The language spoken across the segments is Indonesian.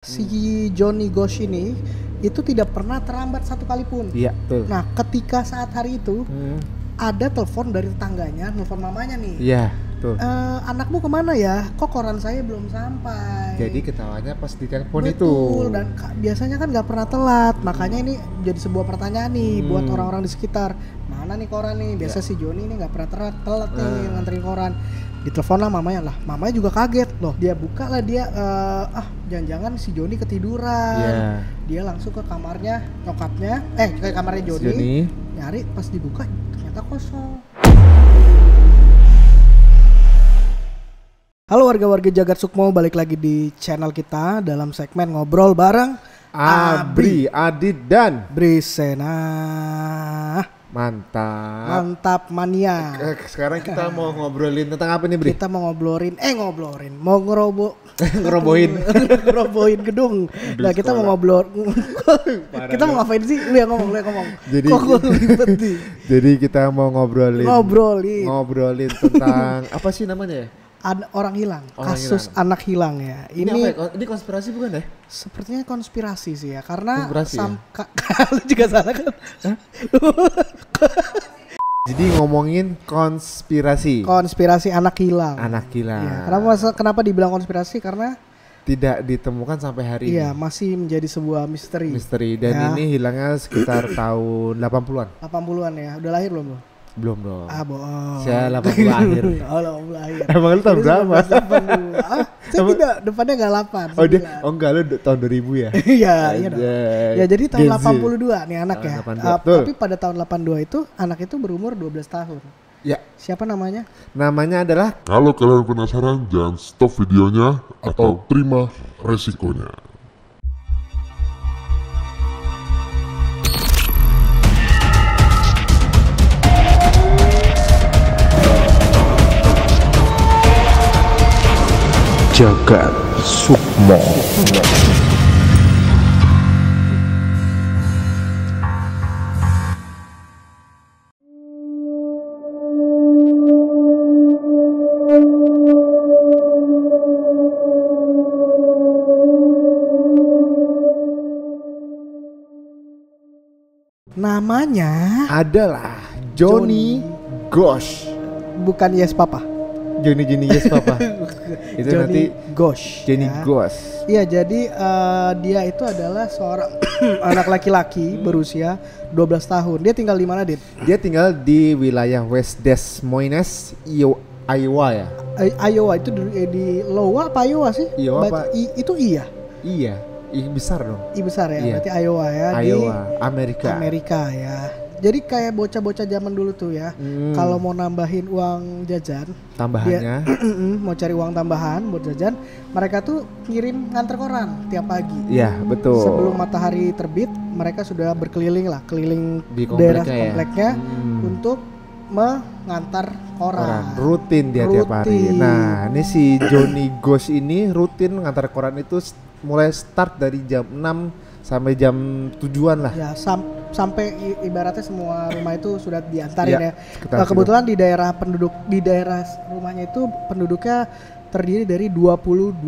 Si Johnny Gosh ini itu tidak pernah terlambat satu kali pun. Iya, betul. Nah, ketika saat hari itu ada telepon dari tetangganya, telepon mamanya nih. Iya, betul. Anakmu kemana ya? Kok koran saya belum sampai? Jadi ketawanya pas di telepon itu. Betul, dan biasanya kan nggak pernah telat. Makanya ini jadi sebuah pertanyaan nih buat orang-orang di sekitar. Mana nih koran nih? Biasa si Johnny ini nggak pernah telat nih nganterin koran. Ditelepon lah mamanya mamanya juga kaget loh. Dia buka lah dia jangan-jangan si Johnny ketiduran. Dia langsung ke kamarnya nyokapnya, ke kamarnya Johnny. Nyari, pas dibuka ternyata kosong. Halo warga-warga Jagat Sukmo, balik lagi di channel kita dalam segmen ngobrol bareng Abri, Adit dan Brisena. Mantap mania. Sekarang kita mau ngobrolin tentang apa nih, Bri? Kita mau mau ngerobohin gedung. Nah, kita mau ngobrol. Kita mau ngapain sih? Lu yang ngomong. Jadi kita mau ngobrolin tentang apa sih namanya ya? Orang hilang, kasus anak hilang ya. Ini apa ya? Ini konspirasi bukan ya? Sepertinya konspirasi sih ya, karena lu juga salah kan? Jadi ngomongin konspirasi anak hilang. Ya, kenapa dibilang konspirasi? Karena tidak ditemukan sampai hari ini. Iya, masih menjadi sebuah misteri. Dan ini hilangnya sekitar tahun 80-an. 80-an ya. Udah lahir belum lo? Belum dong. Bohong. Saya 80 akhir. Oh, 80 akhir. Emang lu tahun berapa? Saya tidak, depannya enggak 8. Enggak, lu tahun 2000 ya? Iya dong. Ya jadi tahun 82 nih anak ya. 82, tapi pada tahun 82 itu anak itu berumur 12 tahun. Ya. Siapa namanya? Namanya adalah. Kalau kalian penasaran, jangan stop videonya atau terima resikonya. Jagat Sukmo. Namanya adalah Johnny Gosh. Bukan Yes Papa. Johnny Yes Papa. Itu Johnny nanti Gosh. Johnny ya. Gosh. Iya, jadi dia itu adalah seorang anak laki-laki berusia 12 tahun. Dia tinggal di mana, Dit? Dia tinggal di wilayah West Des Moines, Iowa ya. Iowa itu di Iowa apa Iowa sih? Iowa apa? Itu iya. Iya, besar dong. Besar ya. Iya. Berarti Iowa ya. Iowa, di Amerika ya. Jadi kayak bocah-bocah zaman dulu tuh ya, kalau mau nambahin uang jajan, tambahannya, mau cari uang tambahan buat jajan, mereka tuh ngirim nganter koran tiap pagi. Iya, betul. Sebelum matahari terbit, mereka sudah berkeliling di daerah kompleknya kompleknya untuk mengantar koran. Rutin dia tiap hari. Nah, ini si Johnny Gosh ini rutin mengantar koran itu mulai start dari jam 6 sampai jam 7-an lah. Ya, sampai ibaratnya semua rumah itu sudah diantarin ya. Kebetulan itu. di daerah rumahnya itu penduduknya terdiri dari 22.000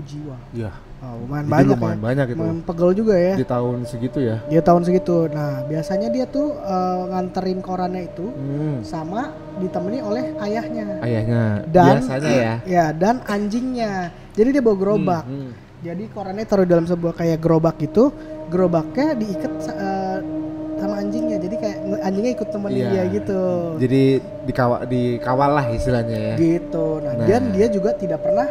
jiwa. Iya. Lumayan banyak itu. Lumayan pegel juga ya. Di tahun segitu ya. Nah, biasanya dia tuh nganterin korannya itu sama ditemani oleh ayahnya. Biasanya ya. Ya, dan anjingnya. Jadi dia bawa gerobak. Jadi korannya taruh dalam sebuah kayak gerobak gitu, gerobaknya diikat sama anjingnya, jadi kayak anjingnya ikut temenin dia gitu. Jadi dikawal lah istilahnya ya. Gitu. Nah, dan dia juga tidak pernah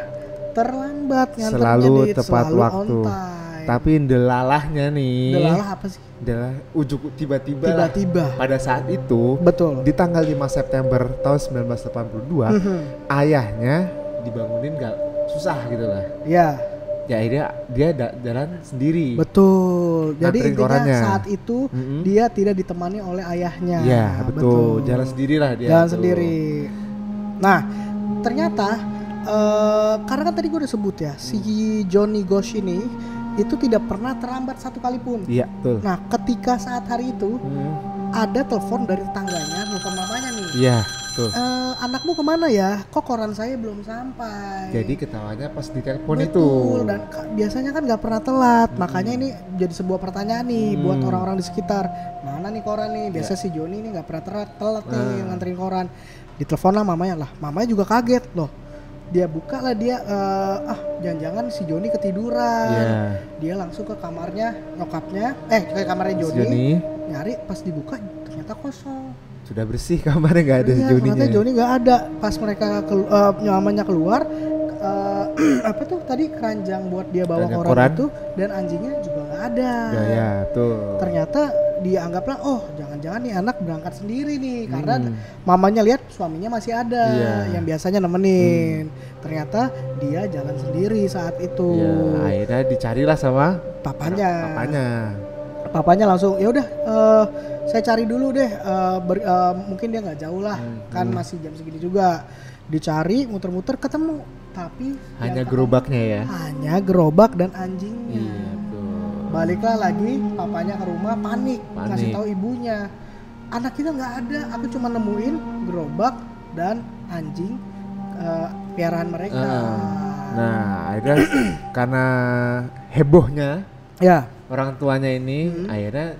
terlambat nganternya, selalu tepat selalu waktu. On time. Tapi delalahnya nih. Delalah apa sih? Tiba-tiba pada saat itu. Betul. Di tanggal 5 September tahun 1982, ayahnya dibangunin gak susah gitu lah. Iya. Ya akhirnya dia jalan sendiri. Betul. Jadi intinya korannya. Saat itu dia tidak ditemani oleh ayahnya. Iya, betul. Jalan sendiri lah dia. Sendiri. Nah, ternyata karena kan tadi gue udah sebut ya, si Johnny Gosh ini itu tidak pernah terlambat satu kali pun. Iya, betul. Nah, ketika saat hari itu ada telepon dari tetangganya, telepon mamanya nih. Iya. tuh. Anakmu kemana ya? Kok koran saya belum sampai? Jadi ketawanya pas di telepon itu. Betul, dan biasanya kan nggak pernah telat. Makanya ini jadi sebuah pertanyaan nih buat orang-orang di sekitar. Mana nih koran nih? Biasa si Joni ini nggak pernah telat nih nganterin koran. Ditelepon lah mamanya juga kaget loh. Dia buka lah dia jangan-jangan si Joni ketiduran. Dia langsung ke kamarnya nyokapnya, ke kamarnya Joni. Nyari pas dibuka ternyata kosong. Sudah bersih kamarnya, nggak ada si Joninya. Ternyata Joni nggak ada. Pas mereka mamanya keluar, apa tuh tadi keranjang buat dia bawa koran itu dan anjingnya juga nggak ada. Ya tuh. Ternyata dianggaplah jangan-jangan nih anak berangkat sendiri nih karena mamanya lihat suaminya masih ada yang biasanya nemenin. Ternyata dia jalan sendiri saat itu. Akhirnya dicarilah sama papanya. Papanya langsung ya udah saya cari dulu deh, mungkin dia nggak jauh lah, kan masih jam segini juga. Dicari muter-muter ketemu, tapi hanya gerobaknya ya. Hanya gerobak dan anjingnya. Iya, baliklah lagi papanya ke rumah panik. Ngasih tahu ibunya, anak kita nggak ada, aku cuma nemuin gerobak dan anjing piaraan mereka. Nah akhirnya karena hebohnya orang tuanya ini, akhirnya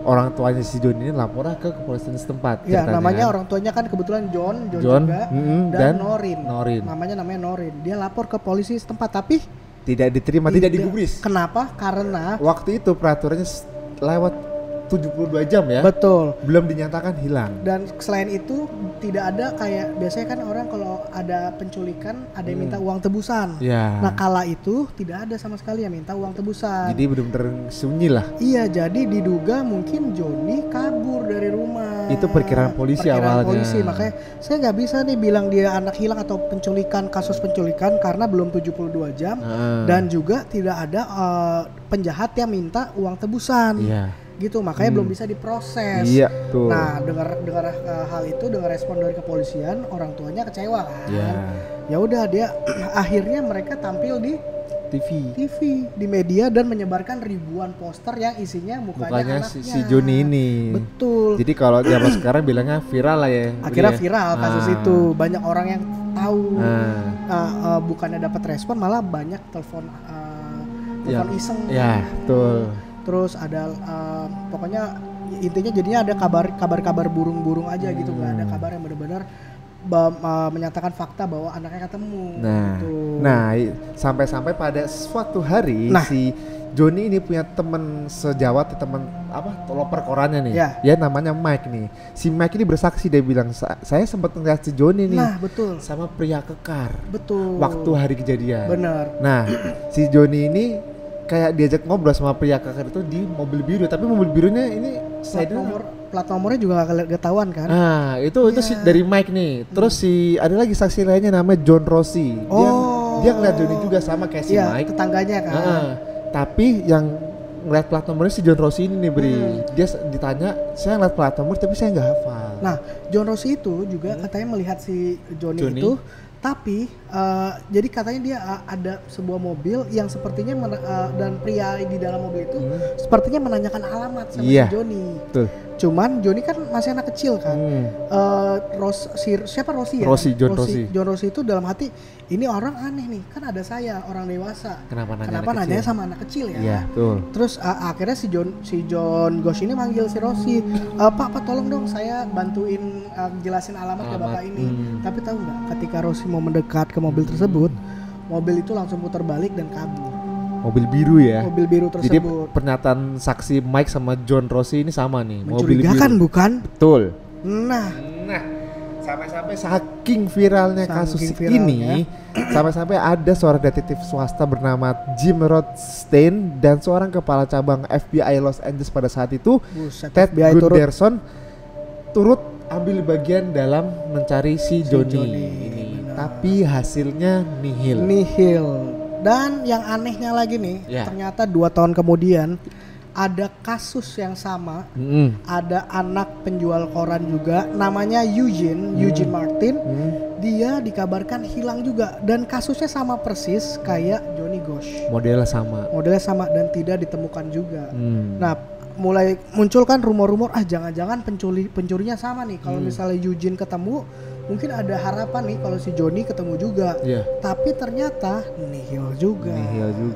orang tuanya si John ini lapor ke kepolisian setempat. Ya namanya orang tuanya kan kebetulan John juga dan Norin. Namanya Norin. Dia lapor ke polisi setempat tapi tidak diterima, tidak digubris. Kenapa? Karena waktu itu peraturannya lewat 72 jam ya. Betul. Belum dinyatakan hilang. Dan selain itu tidak ada kayak biasanya kan orang kalau ada penculikan ada yang minta uang tebusan. Nah kala itu tidak ada sama sekali yang minta uang tebusan. Jadi benar-benar sunyi lah. Iya, jadi diduga mungkin Joni kabur dari rumah. Itu perkiraan polisi awalnya. Makanya saya nggak bisa nih bilang dia anak hilang atau penculikan, kasus penculikan karena belum 72 jam dan juga tidak ada penjahat yang minta uang tebusan. Gitu, makanya belum bisa diproses. Tuh. Nah, dengar hal itu, dengar respon dari kepolisian, orang tuanya kecewa kan. Ya udah dia akhirnya mereka tampil di TV di media dan menyebarkan ribuan poster yang isinya mukanya anaknya. si Joni ini. Betul. Jadi kalau zaman sekarang bilangnya viral lah ya. Akhirnya viral kasus itu, banyak orang yang tahu. Bukannya dapat respon, malah banyak telepon iseng. Betul. Terus ada pokoknya intinya jadinya ada kabar burung-burung aja gitu, nggak ada kabar yang benar-benar menyatakan fakta bahwa anaknya ketemu. Nah, sampai-sampai pada suatu hari si Joni ini punya teman sejawat, teman loper korannya nih. Ya namanya Mike nih. Si Mike ini bersaksi, dia bilang saya sempat ngeliat si Joni nih. Nah, betul. Sama pria kekar. Betul. Waktu hari kejadian. Benar. Nah, si Joni ini kayak diajak ngobrol sama pria kakak itu di mobil biru, tapi mobil birunya ini plat nomornya juga gak ketahuan kan. Nah itu si dari Mike nih. Terus ada lagi saksi lainnya namanya John Rossi. Dia ngeliat Johnny juga sama kayak si Mike, tetangganya kan. Tapi yang ngeliat plat nomornya si John Rossi ini nih Bri. Dia ditanya, saya ngeliat plat nomor tapi saya nggak hafal. Nah John Rossi itu juga katanya melihat si Johnny itu. Tapi jadi katanya dia ada sebuah mobil yang sepertinya dan pria di dalam mobil itu sepertinya menanyakan alamat sama si Joni. Cuman Joni kan masih anak kecil kan. Siapa Rossi ya? John Rossi itu dalam hati, ini orang aneh nih, kan ada saya orang dewasa. Kenapa nanya sama anak kecil ya? Terus akhirnya si John Gosh ini manggil si Rossi, Pak tolong dong saya bantuin jelasin alamat ke bapak ini. Tapi tahu nggak, ketika Rossi mau mendekat ke mobil tersebut, mobil itu langsung putar balik dan kabur. Mobil biru ya. Mobil biru tersebut. Jadi pernyataan saksi Mike sama John Rossi ini sama nih. Mencurigakan bukan? Betul. Nah, sampai-sampai saking viralnya kasus ini, sampai-sampai ada seorang detektif swasta bernama Jim Rothstein dan seorang kepala cabang FBI Los Angeles pada saat itu, Ted Gunderson, turut ambil bagian dalam mencari si Joni ini. Tapi hasilnya nihil. Dan yang anehnya lagi nih, ternyata 2 tahun kemudian ada kasus yang sama. Ada anak penjual koran juga, namanya Eugene Martin. Dia dikabarkan hilang juga dan kasusnya sama persis kayak Joni Gosh. Modelnya sama dan tidak ditemukan juga. Nah, mulai muncul kan rumor-rumor jangan-jangan pencurinya sama nih. Kalau misalnya Eugene ketemu, mungkin ada harapan nih kalau si Johnny ketemu juga. Tapi ternyata nihil juga.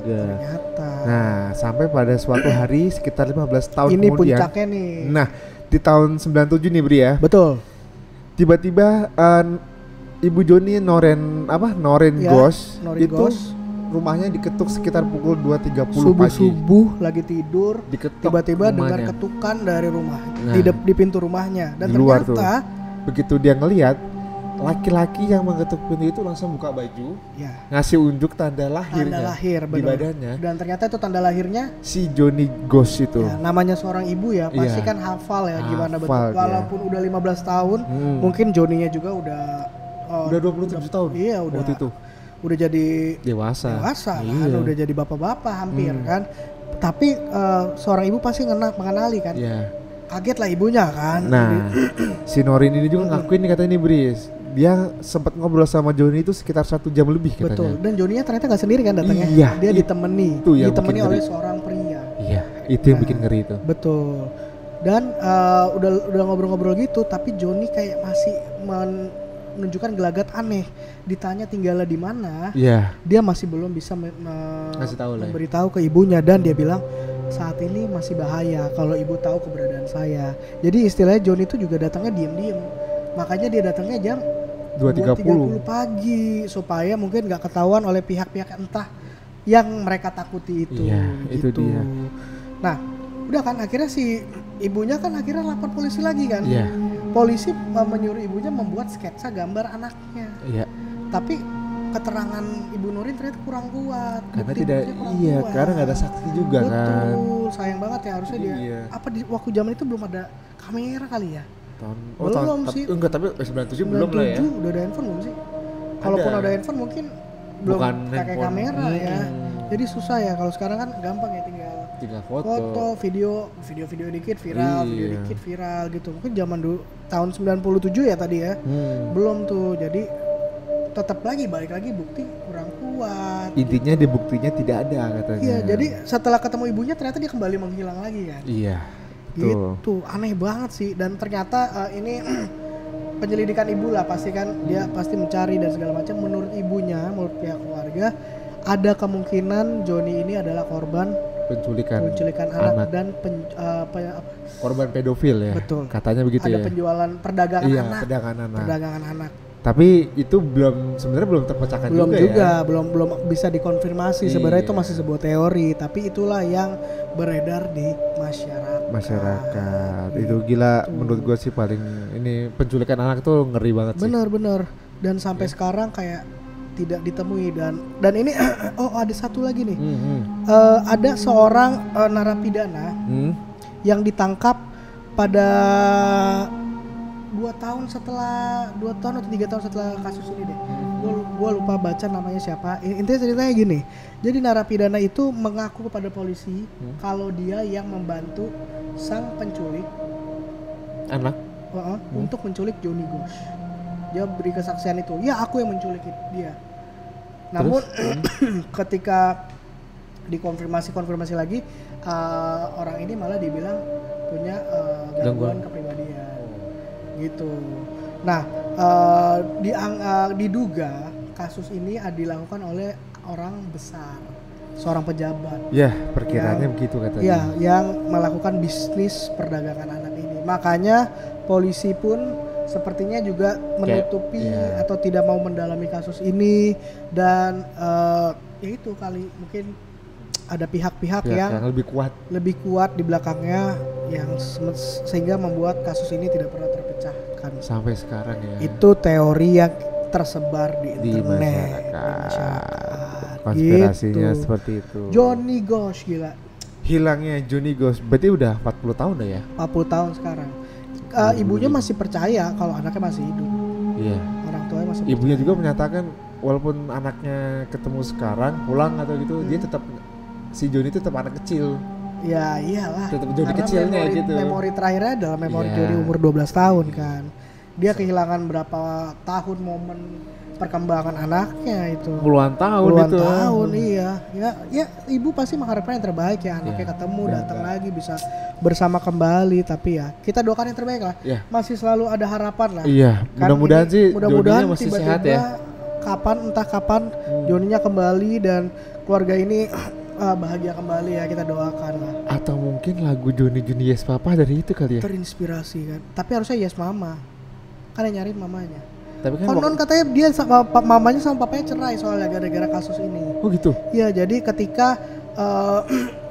Ternyata. Nah, sampai pada suatu hari sekitar 15 tahun ini kemudian. Ini puncaknya nih. Nah, di tahun 97 nih Bri ya. Betul. Tiba-tiba Ibu Johnny Noren Ghosh itu rumahnya diketuk sekitar pukul 2.30 pagi. Subuh lagi tidur, diketuk tiba-tiba rumahnya. dengar ketukan dari rumah, di pintu rumahnya. Dan di luar ternyata tuh. Begitu dia ngelihat laki-laki yang mengetuk pintu itu langsung buka baju, ngasih unjuk tanda lahirnya di badannya. Dan ternyata itu tanda lahirnya si Johnny Ghosh itu. Namanya seorang ibu ya, pasti kan hafal ya gimana betul. Walaupun udah 15 tahun, mungkin Johnny-nya juga udah 27 tahun. Iya, waktu itu. Udah jadi dewasa kan, udah jadi bapak-bapak hampir kan. Tapi seorang ibu pasti mengenali kan. Kaget lah ibunya kan. Nah, si Norin ini juga ngakuin nih katanya nih Bris. Dia sempat ngobrol sama Johnny itu sekitar 1 jam lebih katanya. Betul. Dan Johnny-nya ternyata gak sendiri kan datangnya. Dia ditemani oleh seorang pria. Iya, itu yang bikin ngeri itu. Betul. Dan udah ngobrol-ngobrol gitu, tapi Johnny kayak masih menunjukkan gelagat aneh. Ditanya tinggalnya di mana, dia masih belum bisa memberitahu ke ibunya. Dan dia bilang saat ini masih bahaya kalau ibu tahu keberadaan saya. Jadi istilahnya Johnny itu juga datangnya diem-diem. Makanya dia datangnya jam 2.30 pagi supaya mungkin nggak ketahuan oleh pihak-pihak entah yang mereka takuti itu. Itu dia. Nah, udah kan akhirnya si ibunya kan akhirnya lapor polisi lagi kan. Polisi menyuruh ibunya membuat sketsa gambar anaknya. Tapi keterangan Ibu Nurin ternyata kurang kuat. Karena karena nggak ada saksi juga. Kan. Betul, sayang banget ya harusnya dia. Apa di waktu zaman itu belum ada kamera kali ya? Belum sih. Enggak, tapi 97 belum lah ya. Udah ada handphone belum sih? Kalaupun ada handphone mungkin belum pakai kamera ya. Jadi susah ya. Kalau sekarang kan gampang ya, tinggal foto, video dikit viral, gitu. Mungkin zaman dulu tahun 97 ya tadi ya. Belum tuh. Jadi balik lagi bukti kurang kuat. Intinya di buktinya tidak ada katanya. Iya, jadi setelah ketemu ibunya ternyata dia kembali menghilang lagi kan. Iya. Gitu, aneh banget sih. Dan ternyata ini penyelidikan ibu lah pasti kan, dia pasti mencari dan segala macam. Menurut ibunya, menurut pihak keluarga, ada kemungkinan Johnny ini adalah korban penculikan anak dan korban pedofil ya. Betul. Katanya begitu ada penjualan perdagangan anak. Tapi itu sebenarnya belum terpecahkan juga. Belum bisa dikonfirmasi. Sebenarnya itu masih sebuah teori, tapi itulah yang beredar di masyarakat. Itu gila menurut gue sih, paling ini penculikan anak tuh ngeri banget sih. Bener. Dan sampai sekarang kayak tidak ditemui dan ini ada satu lagi nih. Ada seorang narapidana yang ditangkap pada 2 tahun atau 3 tahun setelah kasus ini deh. Gua lupa baca namanya siapa. Intinya ceritanya gini. Jadi narapidana itu mengaku kepada polisi kalau dia yang membantu sang penculik anak untuk menculik Johnny Ghosh. Dia beri kesaksian itu. Ya, aku yang menculik dia. Namun ketika dikonfirmasi lagi, orang ini malah dibilang punya gangguan kepribadian. Gitu. Nah, diduga kasus ini dilakukan oleh orang besar, seorang pejabat. Ya, perkiraannya begitu katanya. Ya, yang melakukan bisnis perdagangan anak ini. Makanya polisi pun sepertinya juga menutupi atau tidak mau mendalami kasus ini. Dan ya itu kali mungkin ada pihak-pihak yang lebih kuat di belakangnya yang sehingga membuat kasus ini tidak pernah terpecahkan sampai sekarang ya. Itu teori yang tersebar di internet, masyarakat. Konspirasinya gitu. Seperti itu. Johnny Ghosh, gila. Hilangnya Johnny Ghosh berarti udah 40 tahun dah ya? 40 tahun sekarang. Ibunya masih percaya kalau anaknya masih hidup. Iya. Orang tuanya masih ibunya juga menyatakan walaupun anaknya ketemu sekarang pulang atau gitu, dia tetap, si Johnny itu tetap anak kecil. Ya iyalah. Tetap Johnny kecilnya gitu. Memori terakhirnya adalah memori dari umur 12 tahun kan. Dia kehilangan berapa tahun momen perkembangan anaknya itu. Puluhan tahun Puluhan itu. tahun, iya. Ya ibu pasti mengharapkan yang terbaik ya, anaknya Iya, ketemu, benar. datang lagi bisa bersama kembali, tapi ya kita doakan yang terbaik lah. Iya. Masih selalu ada harapan lah. Iya, Kan mudah-mudahan ini- sih mudah-mudahan Joninya masih tiba-tiba sehat ya. entah kapan Joninya kembali dan keluarga ini bahagia kembali ya, kita doakan lah. Atau mungkin lagu Joni Yes Papa dari itu kali ya. Terinspirasi kan. Tapi harusnya Yes Mama. Kan yang nyariin mamanya. Tapi kan Konon katanya dia sama mamanya sama papanya cerai soalnya gara-gara kasus ini. oh gitu. Iya, jadi ketika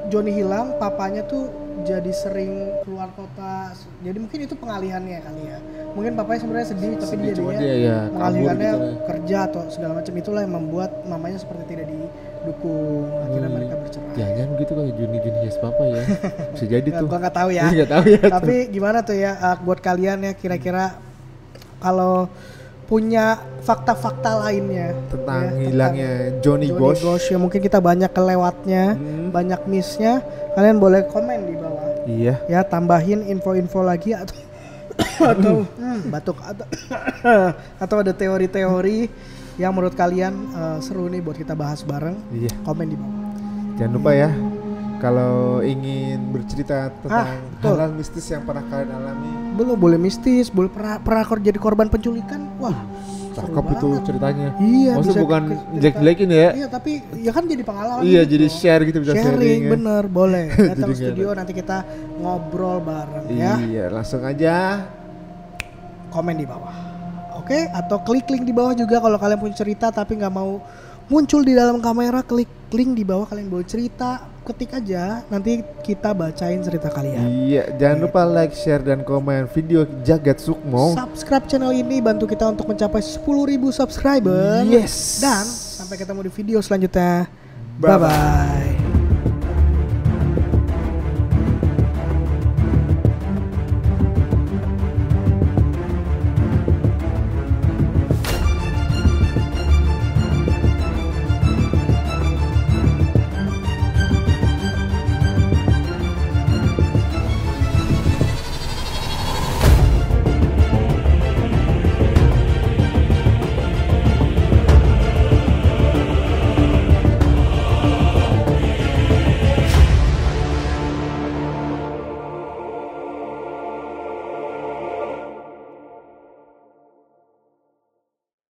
Joni hilang, papanya tuh jadi sering keluar kota. Jadi mungkin itu pengalihannya kali ya. Mungkin papanya sebenarnya sedih tapi dia Cuma jadinya dia ya kabur mengalihkannya gitu ya. kerja atau segala macam, itulah yang membuat mamanya seperti tidak didukung. Akhirnya Oh, mereka iya. bercerai. Jangan gitu kali Joni Yes Papa ya. Bisa jadi tuh. Gua nggak tahu ya. Nggak tahu ya. Tapi gimana tuh ya buat kalian ya, kira-kira kalau punya fakta-fakta lainnya Tentang ya, hilangnya Johnny Johnny Gosch. Gosch ya, mungkin kita banyak kelewatnya, banyak missnya, kalian boleh komen di bawah Iya. ya, tambahin info-info lagi atau atau batuk atau ada teori-teori yang menurut kalian seru nih buat kita bahas bareng. Iya. Komen di bawah. Jangan lupa ya, kalau ingin bercerita tentang betul. hal mistis yang pernah kalian alami, Belum boleh mistis, boleh pernah jadi korban penculikan. Wah, seru cakep itu banget. ceritanya. Iya, Maksudnya bisa bukan cerita. jelek-jelekin ya. Iya, tapi ya kan jadi pengalaman. Iya, gitu. jadi share gitu, bisa sharing ya. bener, boleh. Datang Jadi ke studio nanti kita ngobrol bareng ya. Iya, langsung aja. Komen di bawah. Oke, atau klik link di bawah juga kalau kalian punya cerita tapi nggak mau muncul di dalam kamera, klik link di bawah, kalian boleh cerita, ketik aja, nanti kita bacain cerita kalian. Iya, jangan lupa like, share, dan komen video Jagat Sukmo. Subscribe channel ini, bantu kita untuk mencapai 10.000 subscriber. Yes. Dan sampai ketemu di video selanjutnya. Bye bye.